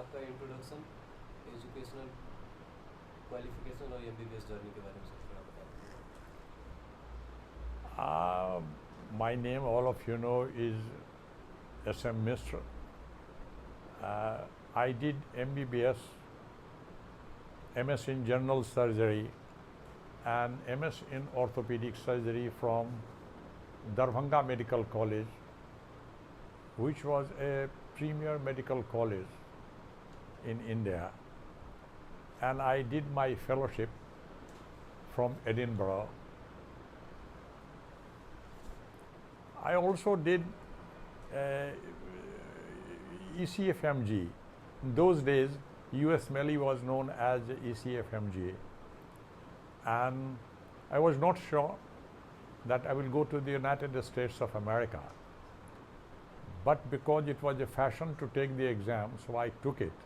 आपका introduction educational qualification और MBBS journey के बारे में सर थोड़ा बताइए। My name, all of you know, is SM Mishra. I did MBBS, MS in General Surgery, and MS in Orthopedic Surgery from Darbhanga Medical College, which was a premier medical college in India. And I did my fellowship from Edinburgh. I also did ECFMG. In those days, US Melly was known as ECFMG. And I was not sure that I will go to the United States of America. But because it was a fashion to take the exam, so I took it.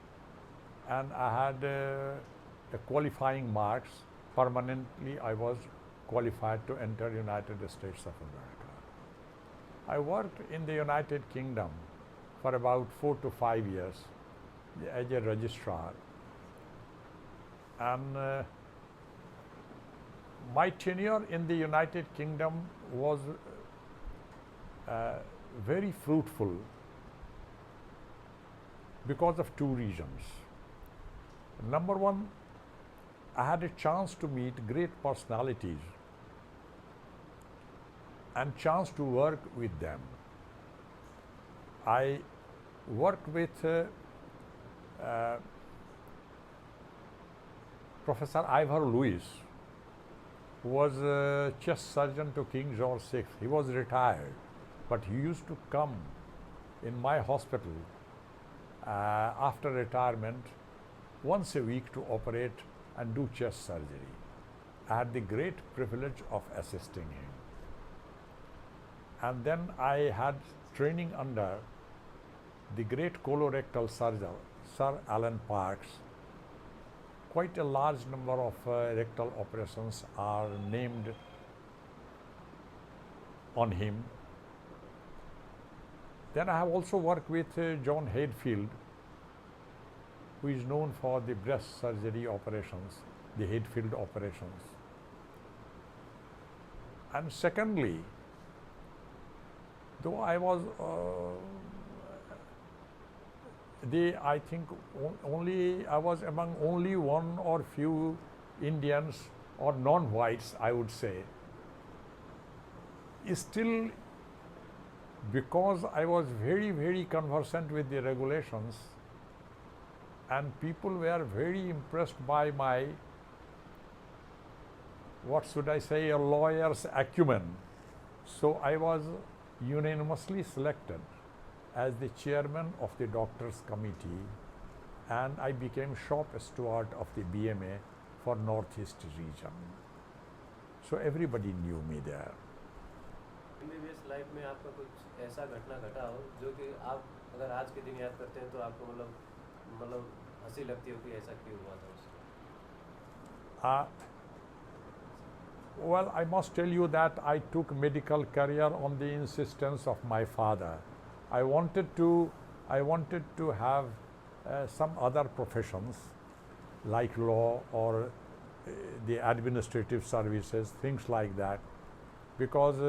And I had a qualifying marks. Permanently, I was qualified to enter United States of America. I worked in the United Kingdom for about 4 to 5 years as a registrar. And my tenure in the United Kingdom was very fruitful because of two reasons. Number one, I had a chance to meet great personalities and chance to work with them. I worked with Professor Ivor Lewis, who was a chest surgeon to King George VI. He was retired, but he used to come in my hospital after retirement once a week to operate and do chest surgery. I had the great privilege of assisting him. And then I had training under the great colorectal surgeon, Sir Alan Parks. Quite a large number of rectal operations are named on him. Then I have also worked with John Hadfield, who is known for the breast surgery operations, the Hadfield operations. And secondly, though I was I think I was among only one or few Indians or non-whites, I would say. Still, because I was very, very conversant with the regulations, and people were very impressed by my, what should I say, a lawyer's acumen. So I was unanimously selected as the chairman of the doctors committee, and I became shop steward of the BMA for Northeast region. So everybody knew me there. MBBS life में आपका कुछ ऐसा घटना घटा हो जो कि आप अगर आज के दिन याद करते हैं तो आपको मतलब हंसी लगती हो कि ऐसा क्यों हुआ था उसमें? Well, I must tell you that I took medical career on the insistence of my father. I wanted to have some other professions like law or the administrative services, things like that, because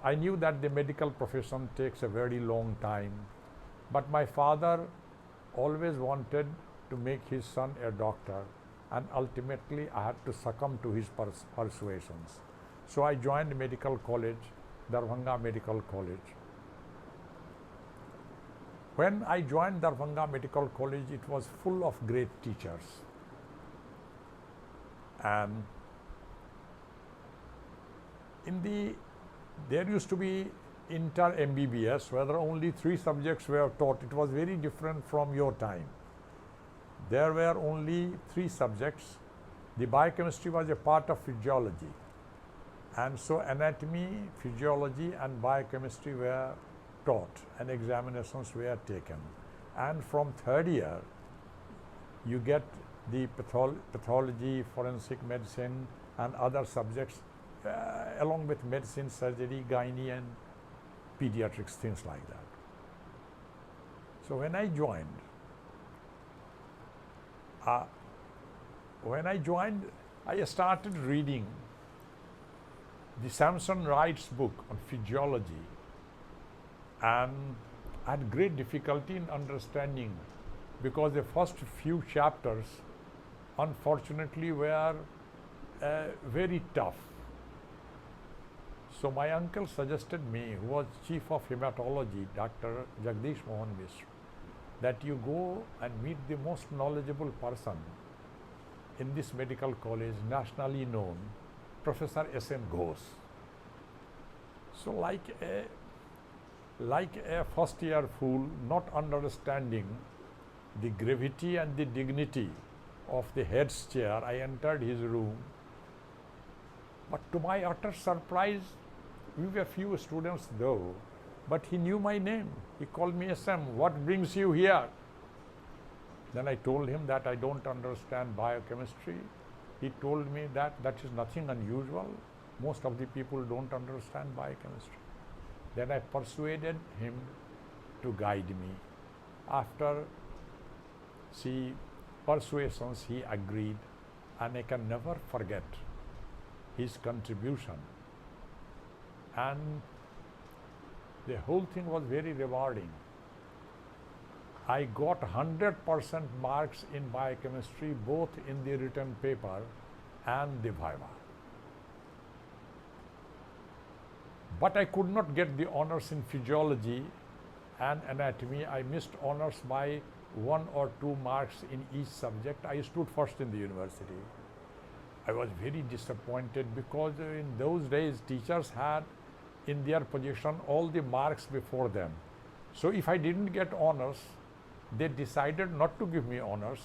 I knew that the medical profession takes a very long time. But my father always wanted to make his son a doctor, and ultimately I had to succumb to his persuasions. So I joined medical college, Darbhanga Medical College. When I joined Darbhanga Medical College, it was full of great teachers. And there used to be inter-MBBS, where only 3 subjects were taught. It was very different from your time. There were only 3 subjects. The biochemistry was a part of physiology. And so anatomy, physiology, and biochemistry were taught, and examinations were taken. And from 3rd year, you get the pathology, forensic medicine, and other subjects, along with medicine, surgery, gynae, and pediatrics, things like that. So when I joined, Uh, when I joined, I started reading the Samson Wright's book on physiology, and I had great difficulty in understanding because the first few chapters, unfortunately, were very tough. So my uncle suggested me, who was chief of hematology, Dr. Jagdish Mohan Mishra, that you go and meet the most knowledgeable person in this medical college, nationally known, Professor S.M. Ghosh. So like a first year fool, not understanding the gravity and the dignity of the head's chair, I entered his room. But to my utter surprise, we were few students though, but he knew my name. He called me SM. What brings you here? Then I told him that I don't understand biochemistry. He told me that is nothing unusual. Most of the people don't understand biochemistry. Then I persuaded him to guide me. After persuasions, he agreed, and I can never forget his contribution. And the whole thing was very rewarding. I got 100% marks in biochemistry, both in the written paper and the viva. But I could not get the honors in physiology and anatomy. I missed honors by 1 or 2 marks in each subject. I stood first in the university. I was very disappointed because in those days teachers had in their position all the marks before them. So if I didn't get honors, they decided not to give me honors.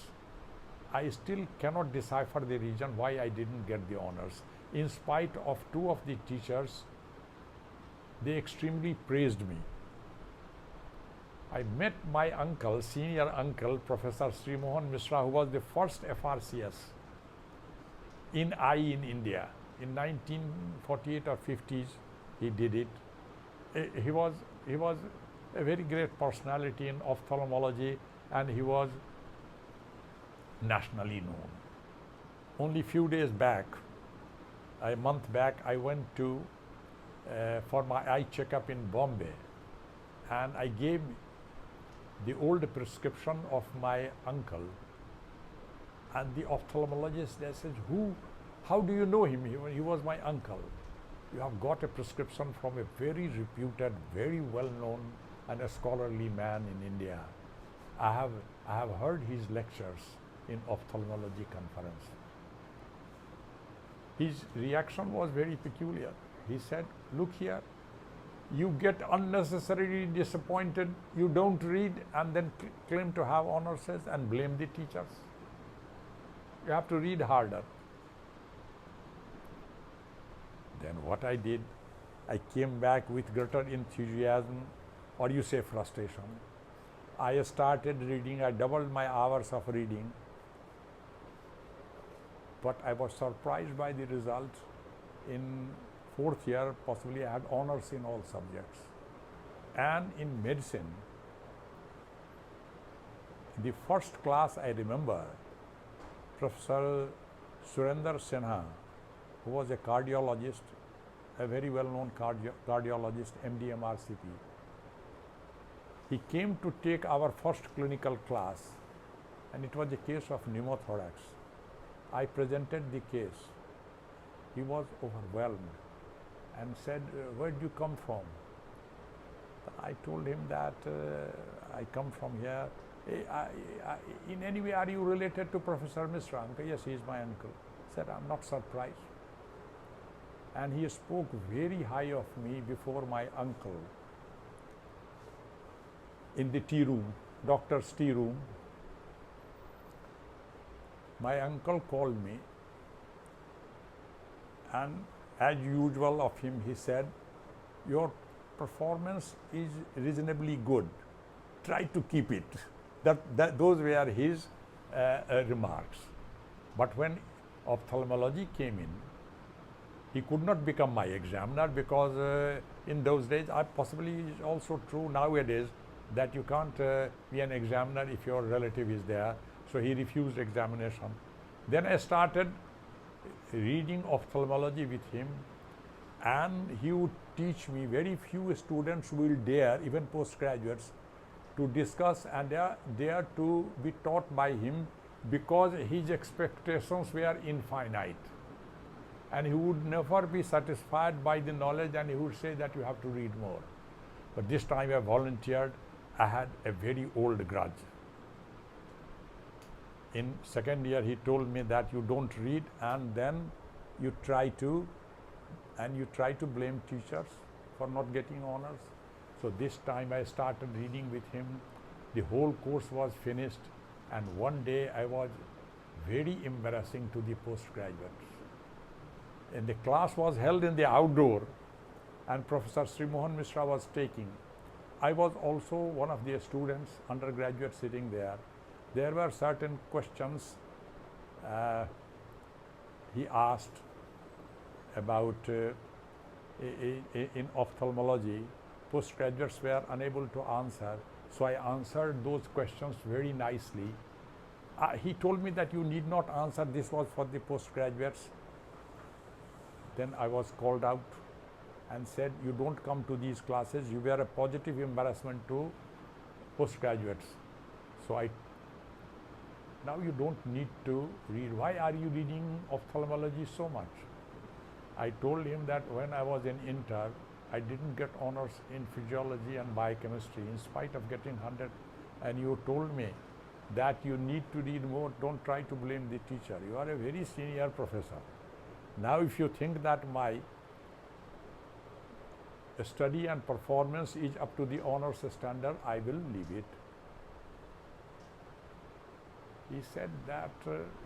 I still cannot decipher the reason why I didn't get the honors. In spite of 2 of the teachers, they extremely praised me. I met my uncle, senior uncle, Professor Sri Mohan Mishra, who was the first FRCS in eye in India. In 1948 or 50s, he did it. He was a very great personality in ophthalmology, and he was nationally known. Only few days back, a month back, I went to for my eye checkup in Bombay, and I gave the old prescription of my uncle, and the ophthalmologist, they said, how do you know him? He was my uncle. You have got a prescription from a very reputed, very well-known and a scholarly man in India. I have heard his lectures in ophthalmology conference. His reaction was very peculiar. He said, look here, you get unnecessarily disappointed, you don't read and then claim to have honors and blame the teachers. You have to read harder. Then what I did, I came back with greater enthusiasm, or you say frustration. I started reading, I doubled my hours of reading, but I was surprised by the result. In 4th year, possibly I had honors in all subjects. And in medicine, the first class I remember, Professor Surendra Sinha, who was a cardiologist, a very well-known cardiologist, MD MRCP. He came to take our first clinical class, and it was a case of pneumothorax. I presented the case. He was overwhelmed and said, where do you come from? I told him that I come from here. In any way, are you related to Professor Mishra? Yes, he is my uncle. I said, I'm not surprised. And he spoke very high of me before my uncle in the tea room, doctor's tea room. My uncle called me, and as usual of him, he said, your performance is reasonably good. Try to keep it. Those were his remarks. But when ophthalmology came in, he could not become my examiner because in those days, possibly is also true nowadays, that you can't be an examiner if your relative is there. So he refused examination. Then I started reading ophthalmology with him, and he would teach me. Very few students will dare, even postgraduates, to discuss and dare to be taught by him, because his expectations were infinite. And he would never be satisfied by the knowledge, and he would say that you have to read more. But this time I volunteered. I had a very old grudge. In second year, he told me that you don't read, and then you try to blame teachers for not getting honors. So this time I started reading with him. The whole course was finished, and one day I was very embarrassing to the postgraduates. And the class was held in the outdoor, and Professor Sri Mohan Mishra was taking. I was also one of the students, undergraduate, sitting there. There were certain questions he asked about in ophthalmology. Postgraduates were unable to answer, so I answered those questions very nicely. He told me that you need not answer, this was for the postgraduates. Then I was called out and said, you don't come to these classes, you were a positive embarrassment to postgraduates. So now you don't need to read. Why are you reading ophthalmology so much? I told him that when I was in inter, I didn't get honors in physiology and biochemistry in spite of getting 100. And you told me that you need to read more, don't try to blame the teacher. You are a very senior professor. Now if you think that my study and performance is up to the honors standard, I will leave it. He said that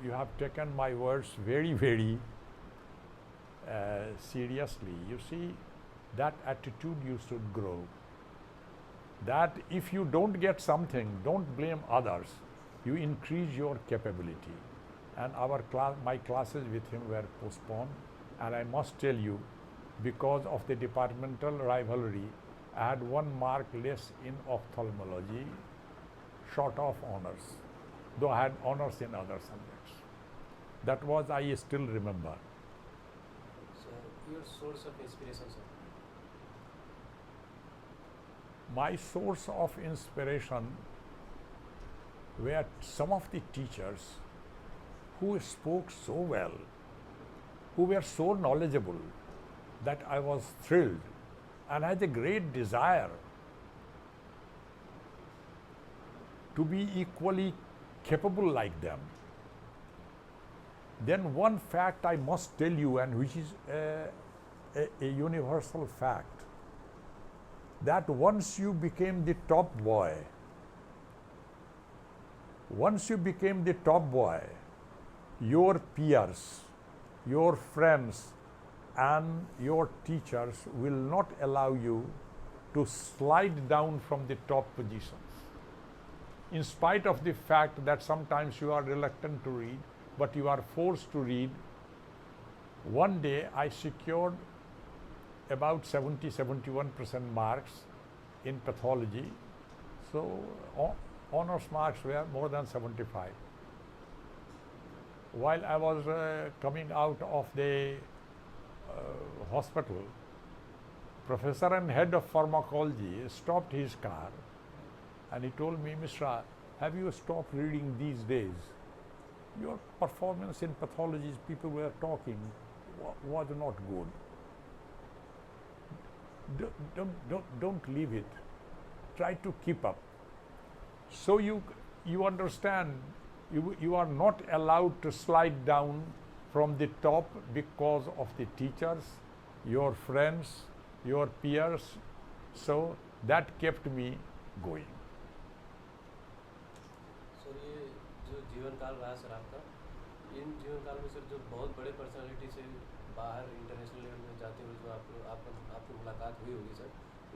you have taken my words very, very seriously. You see, that attitude you should grow. That if you don't get something, don't blame others. You increase your capability. And my classes with him were postponed. And I must tell you, because of the departmental rivalry, I had 1 mark less in ophthalmology, short of honors, though I had honors in other subjects. That was, I still remember. So, your source of inspiration, sir? My source of inspiration were some of the teachers who spoke so well, who were so knowledgeable, that I was thrilled and had a great desire to be equally capable like them. Then one fact I must tell you, and which is a universal fact, that once you became the top boy, your peers, your friends, and your teachers will not allow you to slide down from the top positions. In spite of the fact that sometimes you are reluctant to read, but you are forced to read. One day I secured about 70-71% marks in pathology. So honors marks were more than 75. While I was coming out of the hospital, professor and head of pharmacology stopped his car and he told me, Mishra, have you stopped reading these days? Your performance in pathology, people were talking, was not good. Don't leave it. Try to keep up. So you understand, you are not allowed to slide down from the top because of the teachers, your friends, your peers. So that kept me going. Sir ये जो जीवन काल रहा sir आपका, इन जीवन काल में sir जो बहुत बड़े पर्सनालिटी से बाहर इंटरनेशनल लेवल में जाते हुए जो आपकी मुलाकात हुई होगी सर,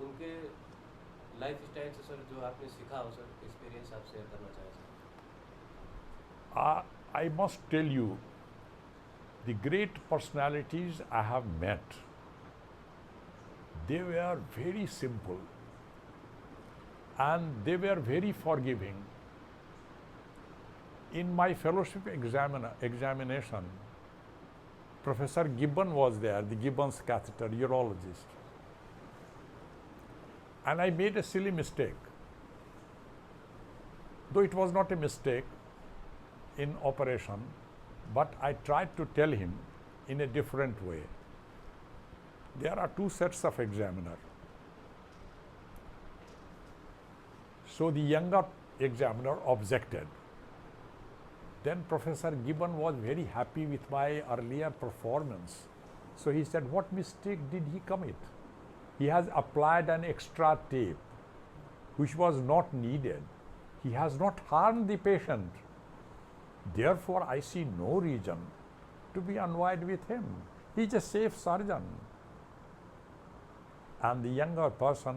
उनके लाइफ स्टाइल से सर जो आपने सीखा हो सर, एक्सपीरियंस आप शेयर करना चाहें sir? I must tell you, the great personalities I have met, they were very simple and they were very forgiving. In my fellowship examination, Professor Gibbon was there, the Gibbon's catheter, urologist. And I made a silly mistake. Though it was not a mistake in operation, but I tried to tell him in a different way. There are two sets of examiner. So the younger examiner objected. Then Professor Gibbon was very happy with my earlier performance. So he said, what mistake did he commit? He has applied an extra tape, which was not needed. He has not harmed the patient. Therefore, I see no reason to be annoyed with him. He's a safe surgeon. And the younger person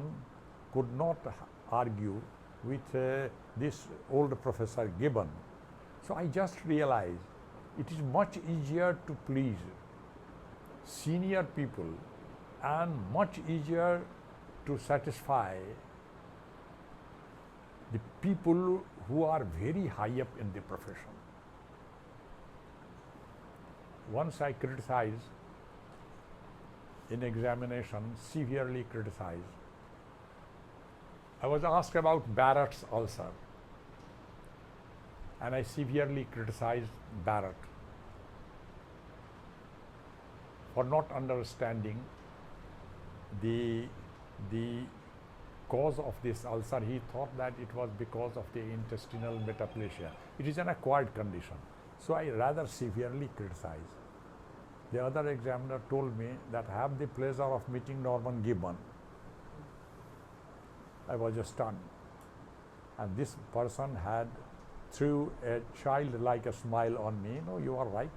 could not argue with this old Professor Gibbon. So I just realized it is much easier to please senior people and much easier to satisfy the people who are very high up in the profession. Once I criticized in examination, severely criticized. I was asked about Barrett's ulcer, and I severely criticized Barrett for not understanding the cause of this ulcer. He thought that it was because of the intestinal metaplasia. It is an acquired condition. So I rather severely criticized. The other examiner told me that I have the pleasure of meeting Norman Gibbon. I was just stunned. And this person had, threw a childlike a smile on me. No, you are right.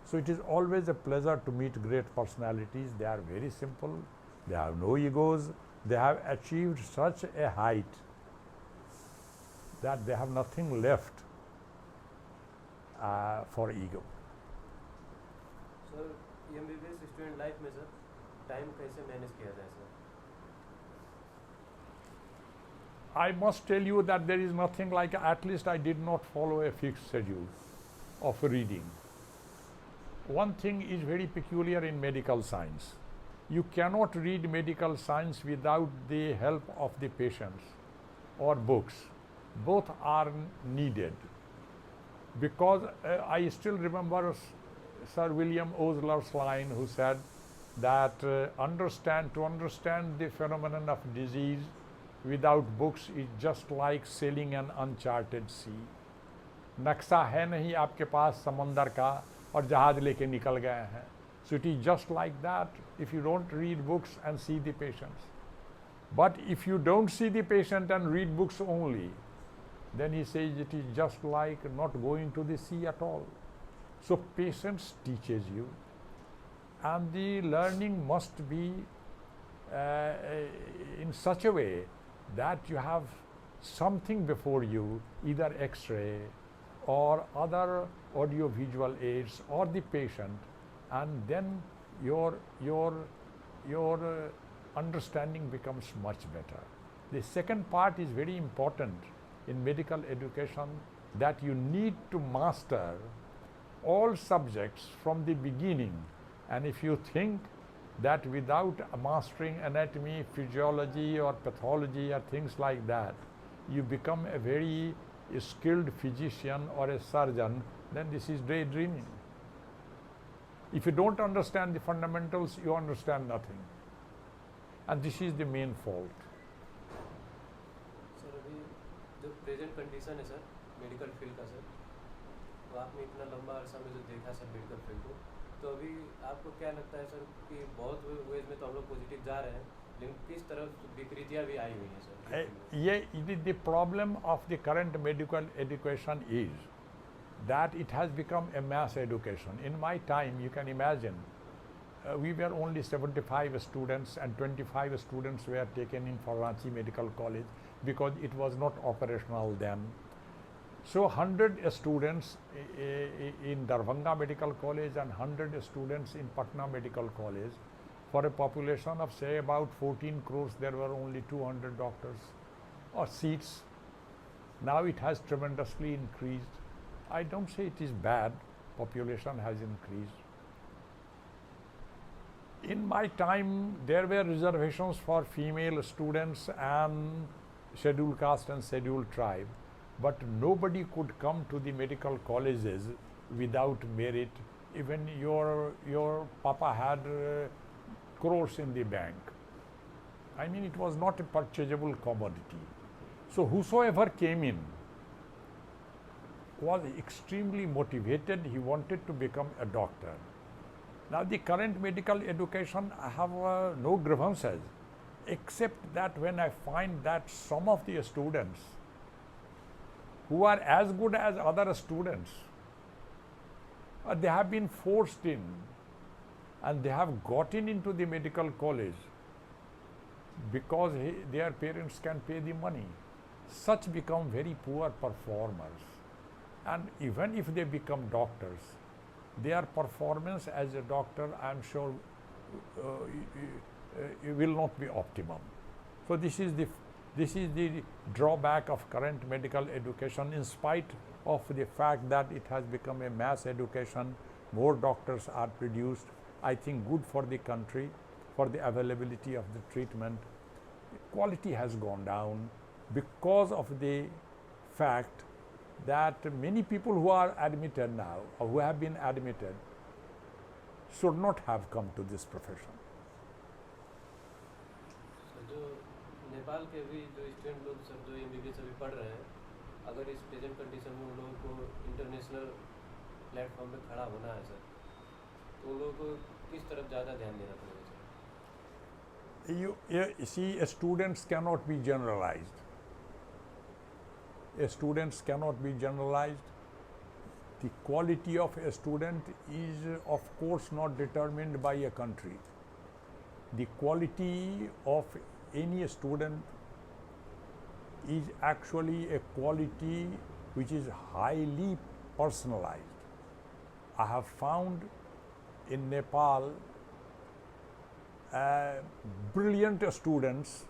So it is always a pleasure to meet great personalities. They are very simple. They have no egos. They have achieved such a height that they have nothing left for ego. Sir MBBS student life में sir time कैसे manage किया जाए sir? I must tell you that there is nothing like, at least I did not follow a fixed schedule of reading. One thing is very peculiar in medical science. You cannot read medical science without the help of the patients or books. Both are needed. Because I still remember Sir William Osler's line, who said that to understand the phenomenon of disease without books is just like sailing an uncharted sea. नक्शा है नहीं आपके पास समंदर का और जहाज लेके निकल गए हैं. So it is just like that if you don't read books and see the patients. But if you don't see the patient and read books only, then he says it is just like not going to the sea at all. So patience teaches you, and the learning must be in such a way that you have something before you, either X-ray or other audio-visual aids or the patient, and then your understanding becomes much better. The second part is very important in medical education, that you need to master all subjects from the beginning. And if you think that without mastering anatomy, physiology or pathology or things like that, you become a very skilled physician or a surgeon, then this is daydreaming. If you don't understand the fundamentals, you understand nothing. And this is the main fault. Sir अभी जो present condition है sir medical field का sir, तो आपने इतना लंबा अरसा में जो देखा सर मेडिकल फील्ड को, तो अभी आपको क्या लगता है सर कि बहुत वेज में तो हम लोग पॉजिटिव जा रहे हैं, लेकिन किस तरह विकृतियाँ भी आई हुई हैं सर? ये the problem of the current medical education is that it has become a mass education. In my time, you can imagine, we were only 75 students and 25 students were taken in for Ranchi Medical College because it was not operational then. So 100 students in Darbhanga Medical College and 100 students in Patna Medical College. For a population of say about 14 crores, there were only 200 doctors or seats. Now it has tremendously increased. I don't say it is bad. Population has increased. In my time, there were reservations for female students and scheduled caste and scheduled tribe, but nobody could come to the medical colleges without merit. Even your papa had crores in the bank. I mean, it was not a purchasable commodity. So whosoever came in was extremely motivated. He wanted to become a doctor. Now, the current medical education, I have no grievances, except that when I find that some of the students who are as good as other students, they have been forced in and they have gotten into the medical college because their parents can pay the money. Such become very poor performers. And even if they become doctors, their performance as a doctor, I am sure, will not be optimum. So this is the drawback of current medical education, in spite of the fact that it has become a mass education. More doctors are produced. I think good for the country, for the availability of the treatment. Quality has gone down because of the fact that many people who are admitted now, or who have been admitted, should not have come to this profession. जो नेपाल के भी जो student लोग सब जो MBBS अभी पढ़ रहे हैं, अगर इस प्रेजेंट कंडीशन में उन लोगों को इंटरनेशनल प्लेटफॉर्म पे खड़ा होना है सर, तो उन लोगों को किस तरफ ज़्यादा ध्यान देना पड़ेगा sir? You see, students cannot be generalized. Students cannot be generalized. The quality of a student is, of course, not determined by a country. The quality of any student is actually a quality which is highly personalized. I have found in Nepal brilliant students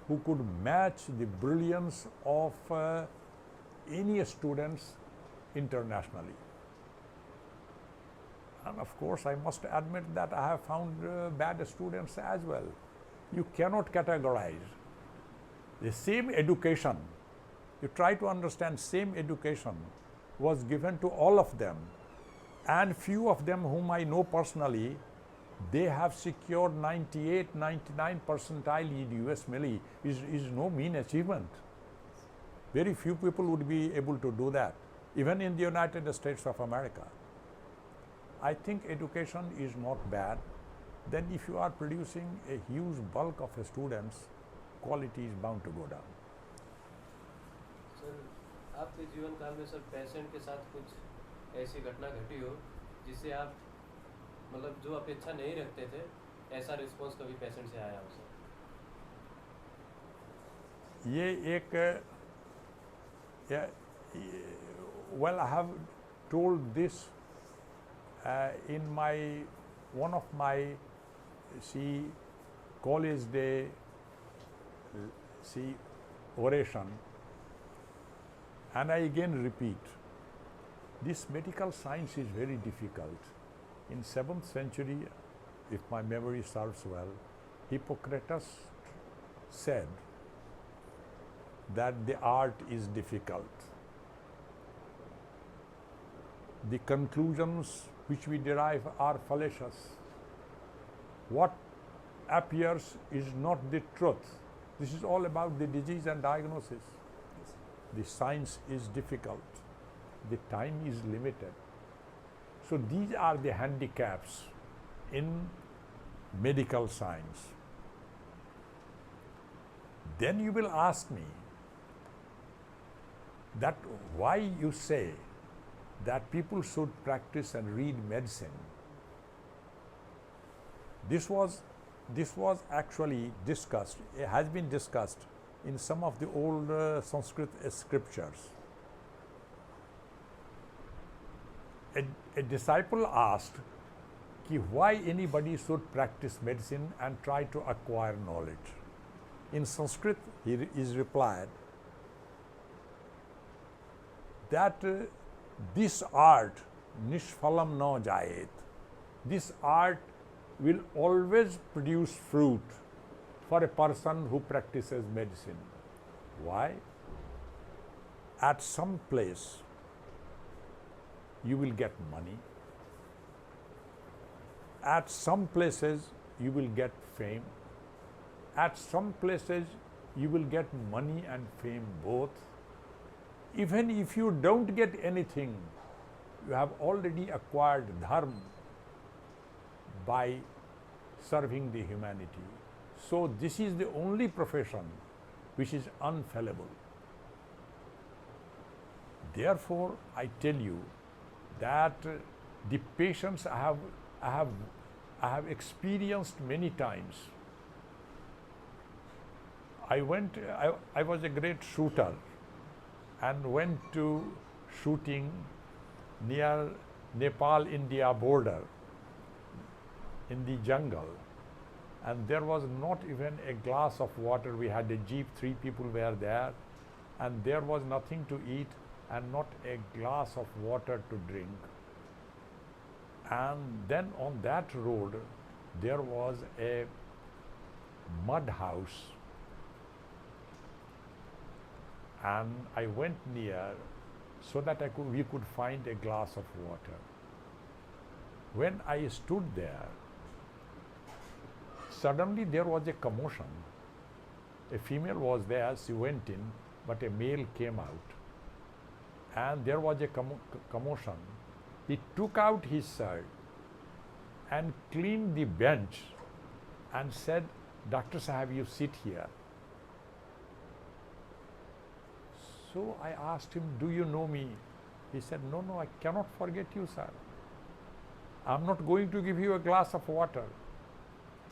who could match the brilliance of any students internationally. And of course, I must admit that I have found bad students as well. You cannot categorize. The same education, you try to understand, same education was given to all of them, and few of them whom I know personally, they have secured 98, 99 percentile in US Milli is no mean achievement. Very few people would be able to do that, even in the United States of America. I think education is not bad. Then if you are producing a huge bulk of students, quality is bound to go down. Sir, आपके जीवन काल में sir patient के साथ कुछ ऐसी घटना घटी हो जिससे आप मतलब जो अपेक्षा नहीं रखते थे, ऐसा रिस्पॉन्स कभी पेशेंट से आया हो सर? ये एक well, I have told this in one of my college day oration, and I again repeat, this medical science is very difficult. In 7th century, if my memory serves well, Hippocrates said that the art is difficult. The conclusions which we derive are fallacious. What appears is not the truth. This is all about the disease and diagnosis. The science is difficult. The time is limited. So these are the handicaps in medical science. Then you will ask me that why you say that people should practice and read medicine. This was actually discussed, it has been discussed in some of the old Sanskrit scriptures. A disciple asked why anybody should practice medicine and try to acquire knowledge. In Sanskrit, he is replied, that this art, nishphalam na jayet, this art will always produce fruit for a person who practices medicine. Why? At some place you will get money. At some places you will get fame. At some places you will get money and fame both. Even if you don't get anything, you have already acquired dharma by serving the humanity. So this is the only profession which is unfallible. Therefore, I tell you that the patience I have experienced many times. I was a great shooter and went to shooting near Nepal-India border in the jungle, and there was not even a glass of water. We had a jeep, 3 people were there, and there was nothing to eat and not a glass of water to drink. And then on that road there was a mud house, and I went near so that we could find a glass of water. When I stood there, suddenly there was a commotion. A female was there, she went in, but a male came out. And there was a commotion. He took out his shirt and cleaned the bench and said, "Dr. Sahab, you sit here." So I asked him, "Do you know me?" He said, "No, I cannot forget you, sir. I'm not going to give you a glass of water.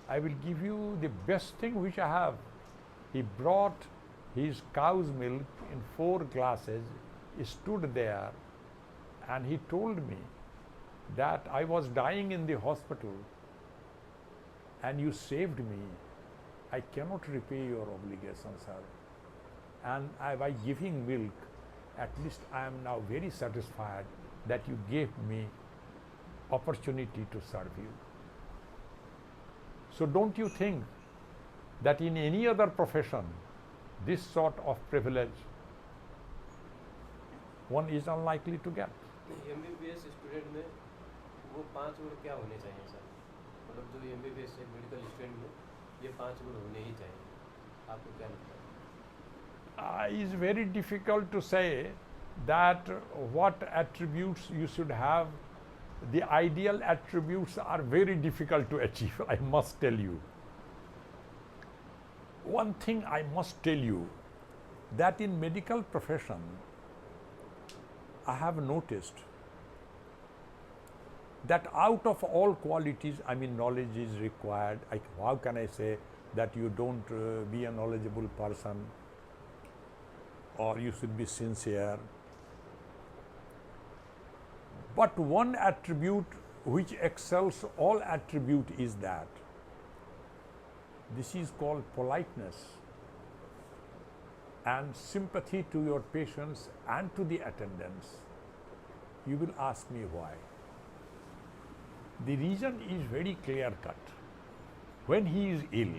I will give you the best thing which I have." He brought his cow's milk in 4 glasses, he stood there, and he told me that I was dying in the hospital and you saved me. I cannot repay your obligation, sir. And by giving milk, at least I am now very satisfied that you gave me opportunity to serve you. So don't you think that in any other profession, this sort of privilege one is unlikely to get? MBBS student में वो 5 गुण क्या होने चाहिए sir? मतलब जो MBBS एक medical student में ये 5 गुण होने ही चाहिए, आपको क्या लगता है? It's very difficult to say that what attributes you should have. The ideal attributes are very difficult to achieve, I must tell you. One thing I must tell you, that in medical profession, I have noticed that out of all qualities, knowledge is required. How can I say that you don't be a knowledgeable person, or you should be sincere? But one attribute which excels all attribute is that this is called politeness and sympathy to your patients and to the attendants. You will ask me why. The reason is very clear cut. When he is ill,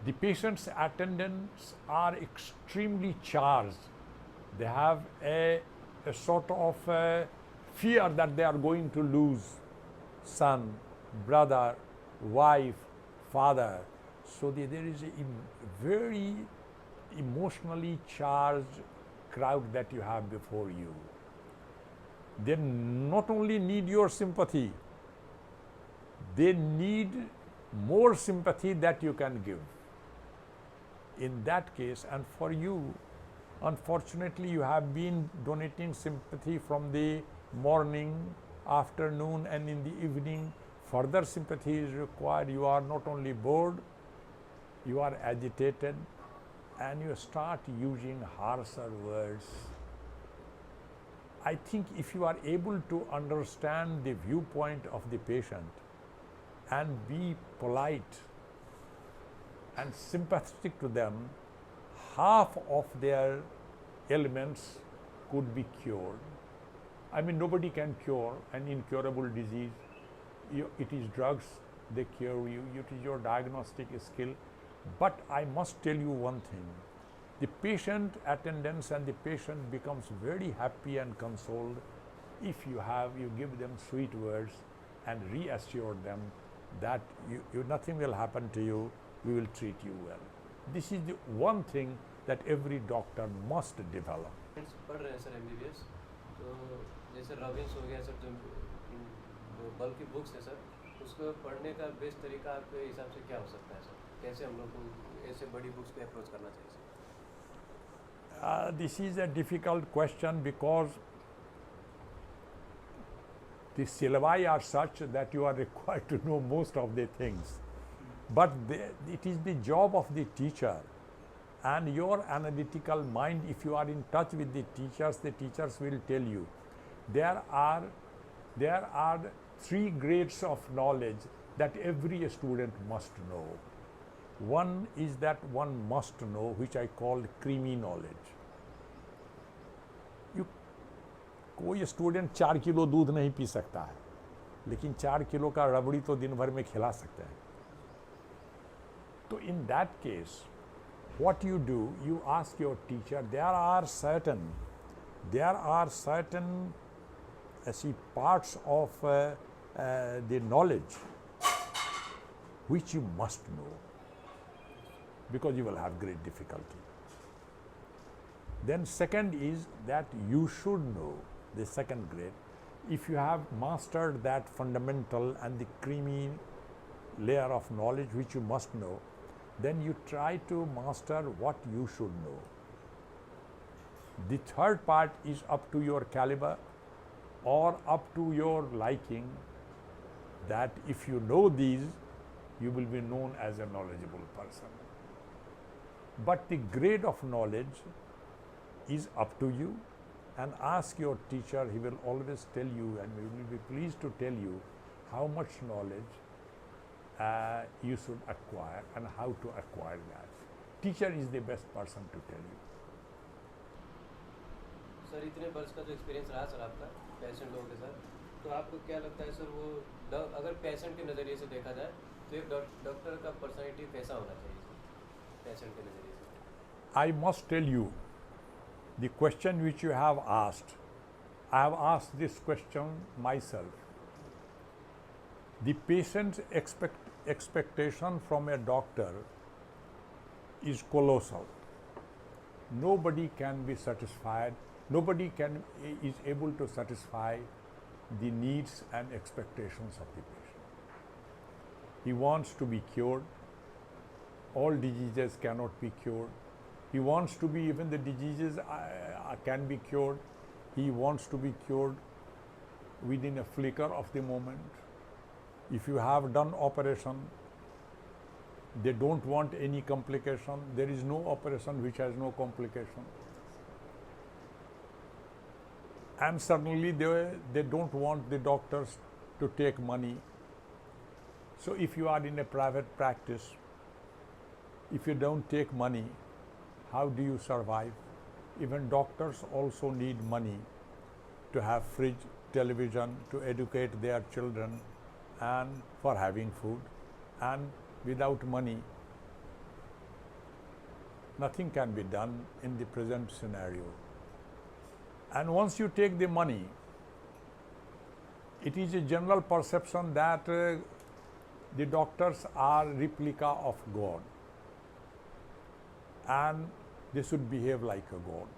the patient's attendants are extremely charged. They have a sort of fear that they are going to lose son, brother, wife, father. So there is a very emotionally charged crowd that you have before you. They not only need your sympathy, they need more sympathy that you can give. In that case, and for you, unfortunately, you have been donating sympathy from the morning, afternoon, and in the evening. Further sympathy is required. You are not only bored, you are agitated, and you start using harsher words. I think if you are able to understand the viewpoint of the patient and be polite and sympathetic to them, half of their ailments could be cured. I mean, nobody can cure an incurable disease. It is drugs, they cure you. It is your diagnostic skill. But I must tell you one thing. The patient attendance and the patient becomes very happy and consoled if you give them sweet words and reassure them that nothing will happen to you, we will treat you well. This is the one thing that every doctor must develop. पढ़ रहे हैं sir MBBS, तो जैसे रविंस हो गया sir, जो बल्कि books है सर, उसको पढ़ने का बेस्ट तरीका आपके हिसाब से क्या हो सकता है सर? कैसे हम लोग को ऐसे बड़ी बुक्स को अप्रोच करना चाहिए sir? This is a difficult question because the syllabi are such that you are required to know most of the things. But it is the job of the teacher and your analytical mind. If you are in touch with the teachers will tell you. There are 3 grades of knowledge that every student must know. One is that one must know, which I call creamy knowledge. कोई student 4 kilo दूध नहीं P सकता है, लेकिन 4 kilo का रबड़ी तो दिन भर में खिला सकते हैं. तो in that case, what you do, you ask your teacher. There are certain parts of the knowledge which you must know, because you will have great difficulty. Then second is that you should know, the second grade. If you have mastered that fundamental and the creamy layer of knowledge which you must know, then you try to master what you should know. The third part is up to your caliber or up to your liking, that if you know these, you will be known as a knowledgeable person. But the grade of knowledge is up to you, and ask your teacher. He will always tell you, and we will be pleased to tell you how much knowledge you should acquire and how to acquire that. Teacher is the best person to tell you. Sir, इतने वर्ष का जो experience रहा sir आपका patient लोगों के साथ, तो आपको क्या लगता है सर, वो अगर पेशेंट के नज़रिए से देखा जाए तो एक डॉक्टर का पर्सनैलिटी कैसा होना चाहिए सर पेशेंट के नज़रिए से? I must tell you, the question which you have asked, I have asked this question myself. The patient's expectation from a doctor is colossal. Nobody can be satisfied. Nobody is able to satisfy the needs and expectations of the patient. He wants to be cured. All diseases cannot be cured. He wants to be, even the diseases can be cured. He wants to be cured within a flicker of the moment. If you have done operation, they don't want any complication. There is no operation which has no complication. And suddenly they don't want the doctors to take money. So if you are in a private practice, if you don't take money, how do you survive? Even doctors also need money to have fridge, television, to educate their children, and for having food. And without money, nothing can be done in the present scenario. And once you take the money, it is a general perception that the doctors are replica of God, and they should behave like a God.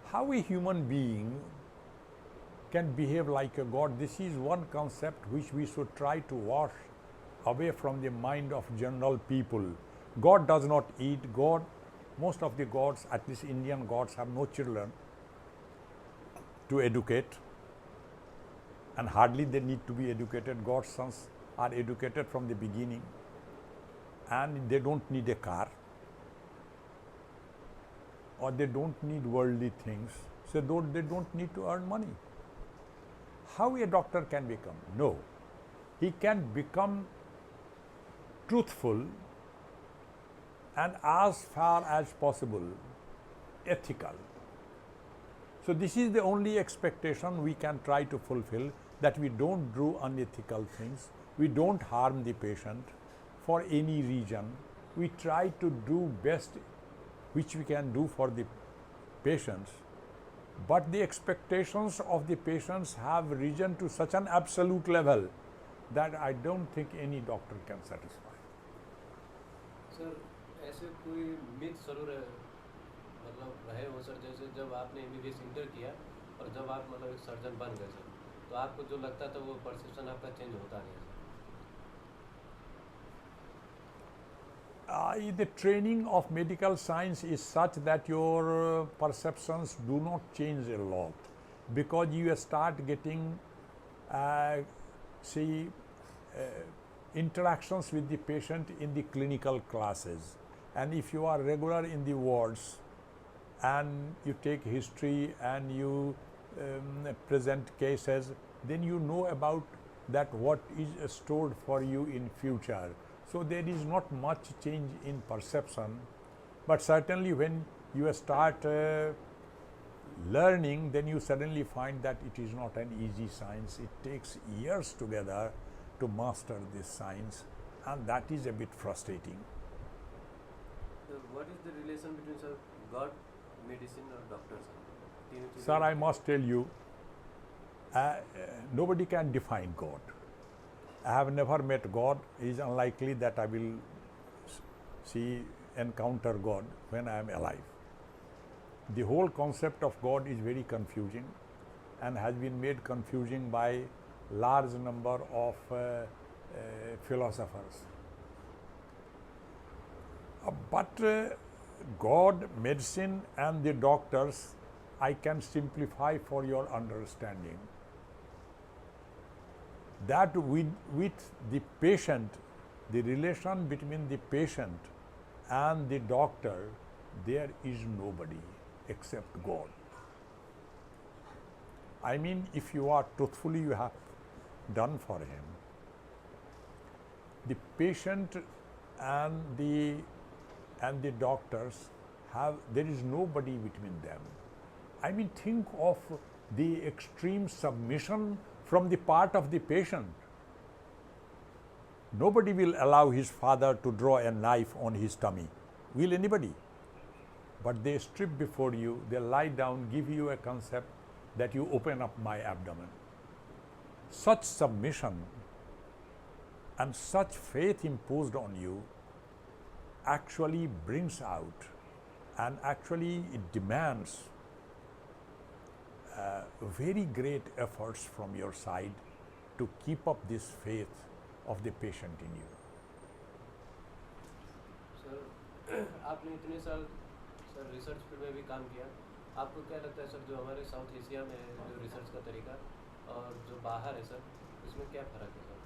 How a human being can behave like a God, this is one concept which we should try to wash away from the mind of general people. God does not eat. God, most of the gods, at least Indian gods, have no children to educate, and hardly they need to be educated. God's sons are educated from the beginning, and they don't need a car, or they don't need worldly things, so they don't need to earn money. How a doctor can become? No, he can become truthful, and as far as possible ethical. So this is the only expectation we can try to fulfill, that we don't do unethical things, we don't harm the patient for any reason. We try to do best which we can do for the patients, but the expectations of the patients have risen to such an absolute level that I don't think any doctor can satisfy. Sir ऐसे कोई myth जरूर है, मतलब रहे हो sir, जैसे जब आपने MBBS इंटर किया और जब आप मतलब एक सर्जन बन गए सर, तो आपको जो लगता था वो परसेप्शन आपका चेंज होता गया sir? The training of medical science is such that your perceptions do not change a lot, because you start getting interactions with the patient in the clinical classes, and if you are regular in the wards and you take history and you present cases, then you know about that what is stored for you in future. So there is not much change in perception, but certainly when you start learning, then you suddenly find that it is not an easy science. It takes years together to master this science, and that is a bit frustrating. So what is the relation between sir God, medicine or doctors? Sir, I must tell you, nobody can define God. I have never met God. It is unlikely that I will encounter God when I am alive. The whole concept of God is very confusing and has been made confusing by large number of philosophers. But God, medicine and the doctors, I can simplify for your understanding. That with the patient, the relation between the patient and the doctor, there is nobody except God. I mean, if you are truthfully, you have done for him. The patient and the doctors there is nobody between them. I mean, think of the extreme submission from the part of the patient. Nobody will allow his father to draw a knife on his tummy. Will anybody? But they strip before you, they lie down, give you a concept that you open up my abdomen. Such submission and such faith imposed on you actually brings out, and actually it demands very great efforts from your side to keep up this faith of the patient in you. Sir आपने इतने साल sir research field में भी काम किया, आपको क्या लगता है सर जो हमारे साउथ एशिया में है जो रिसर्च का तरीका और जो बाहर है सर, इसमें क्या फर्क है sir?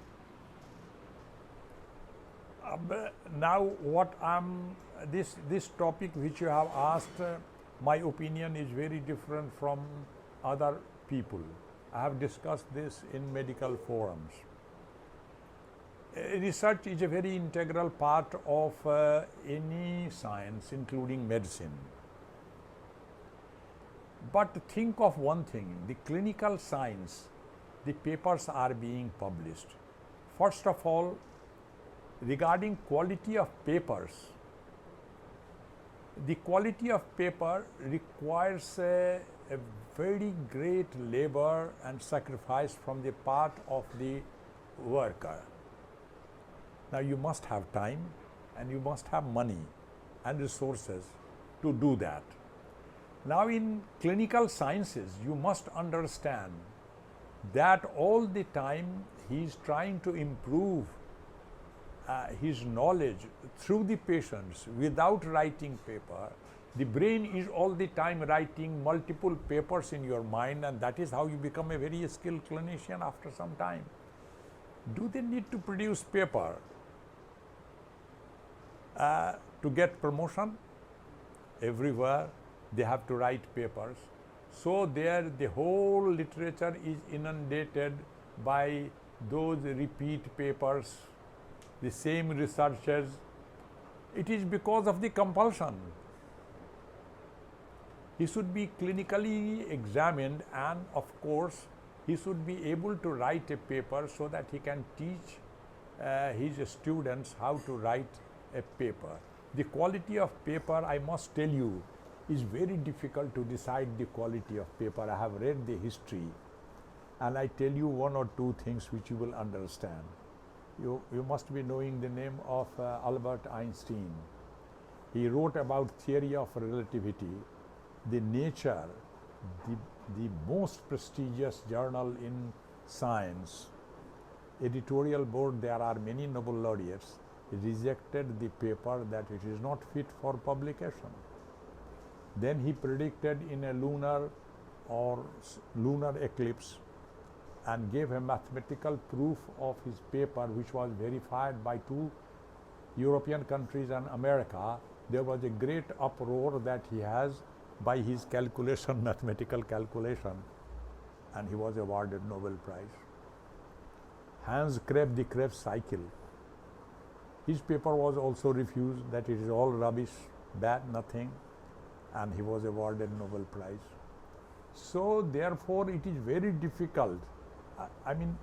Now what this topic which you have asked, my opinion is very different from other people. I have discussed this in medical forums. Research is a very integral part of any science, including medicine. But think of one thing, the clinical science, the papers are being published. First of all, regarding quality of papers, the quality of paper requires a very great labor and sacrifice from the part of the worker. Now you must have time and you must have money and resources to do that. Now in clinical sciences, you must understand that all the time he is trying to improve his knowledge through the patients without writing paper. The brain is all the time writing multiple papers in your mind, and that is how you become a very skilled clinician after some time. Do they need to produce paper to get promotion? Everywhere they have to write papers. So there the whole literature is inundated by those repeat papers, the same researchers. It is because of the compulsion. He should be clinically examined, and of course he should be able to write a paper so that he can teach his students how to write a paper. The quality of paper, I must tell you, is very difficult to decide the quality of paper. I have read the history, and I tell you one or two things which you will understand. You must be knowing the name of Albert Einstein. He wrote about theory of relativity. The Nature, the most prestigious journal in science, editorial board, there are many Nobel laureates, rejected the paper that it is not fit for publication. Then he predicted in a lunar eclipse and gave a mathematical proof of his paper, which was verified by 2 European countries and America. There was a great uproar that he has by his calculation, mathematical calculation, and he was awarded Nobel Prize. Hans Krebs, the Krebs cycle, his paper was also refused, that it is all rubbish, bad, nothing, and he was awarded Nobel Prize. So therefore it is very difficult. I mean,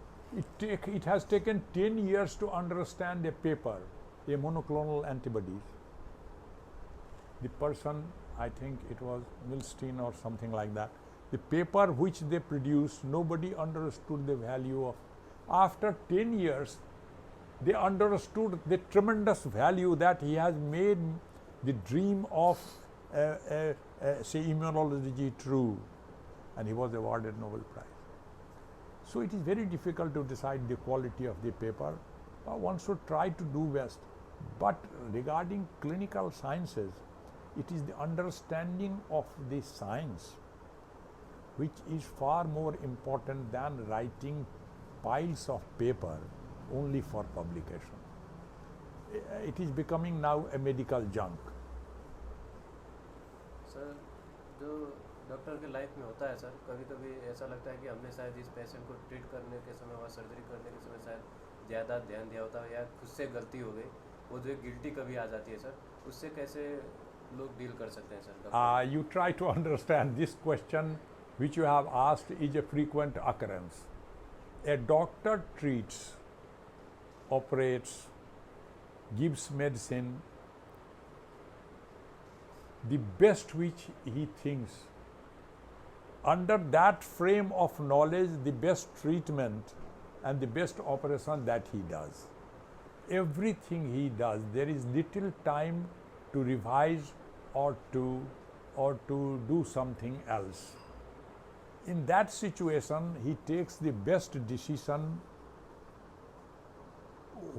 it has taken 10 years to understand a paper, a monoclonal antibodies. The person, I think it was Milstein or something like that, the paper which they produced, nobody understood the value of. After 10 years, they understood the tremendous value that he has made the dream of say immunology true, and he was awarded Nobel Prize. So it is very difficult to decide the quality of the paper. One should try to do best. But regarding clinical sciences, it is the understanding of the science which is far more important than writing piles of paper only for publication. It is becoming now a medical junk. Sir, जो doctor के life में होता है sir, कभी कभी ऐसा लगता है कि हमने शायद इस पेशेंट को ट्रीट करने के समय और सर्जरी करने के समय शायद ज़्यादा ध्यान दिया होता है या खुद से गलती हो गई, वो जो गिल्टी कभी आ जाती है सर, उससे कैसे लोग डील कर सकते हैं sir? You try to understand this question which you have asked is a frequent occurrence. A doctor treats, operates, gives medicine, the best which he thinks. Under that frame of knowledge, the best treatment and the best operation that he does. Everything he does, there is little time to revise or to do something else. In that situation, he takes the best decision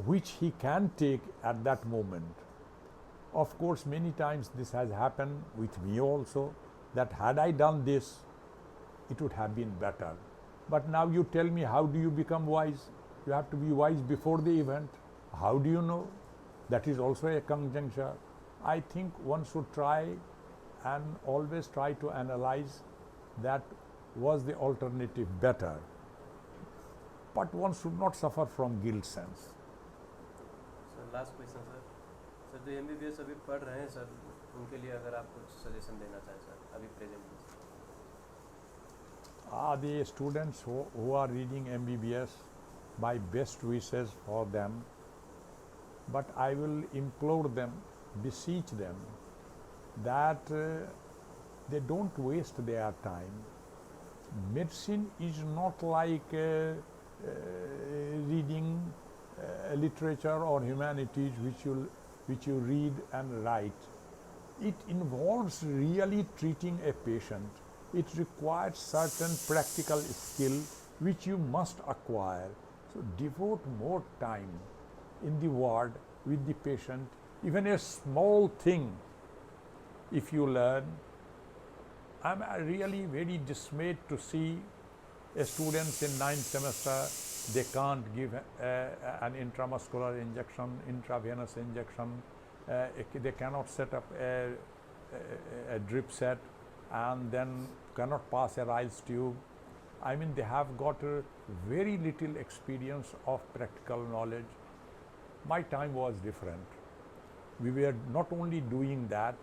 which he can take at that moment. Of course, many times this has happened with me also, that had I done this, it would have been better. But now you tell me, how do you become wise? You have to be wise before the event. How do you know? That is also a conjuncture. I think one should try and always try to analyze that was the alternative better. But one should not suffer from guilt sense. Sir, last question sir, जो MBBS अभी पढ़ रहे हैं sir, उनके लिए अगर आप कुछ सजेशन देना चाहें सर अभी प्रेजेंट में? The students who are reading MBBS, my best wishes for them, but I will implore them, beseech them that they don't waste their time. Medicine is not like reading literature or humanities which you read and write. It involves really treating a patient. It requires certain practical skill which you must acquire. So devote more time in the ward with the patient. Even a small thing, if you learn. I'm really very dismayed to see students in 9th semester, they can't give an intramuscular injection, intravenous injection. They cannot set up a drip set and then cannot pass a Riles tube. I mean, they have got very little experience of practical knowledge. My time was different. We were not only doing that,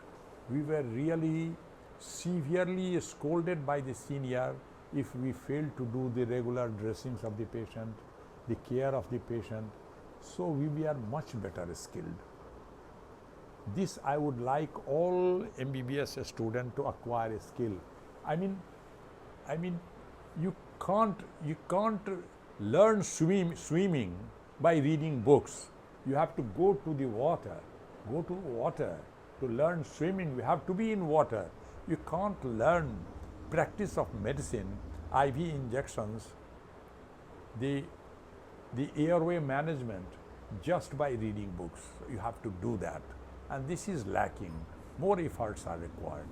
we were really severely scolded by the senior if we fail to do the regular dressings of the patient, the care of the patient, so we are much better skilled. This I would like all MBBS students to acquire a skill. I mean, you can't learn swimming by reading books. You have to go to the water. Go to water to learn swimming. You have to be in water. You can't learn practice of medicine, IV injections, the airway management just by reading books. You have to do that, and this is lacking. More efforts are required.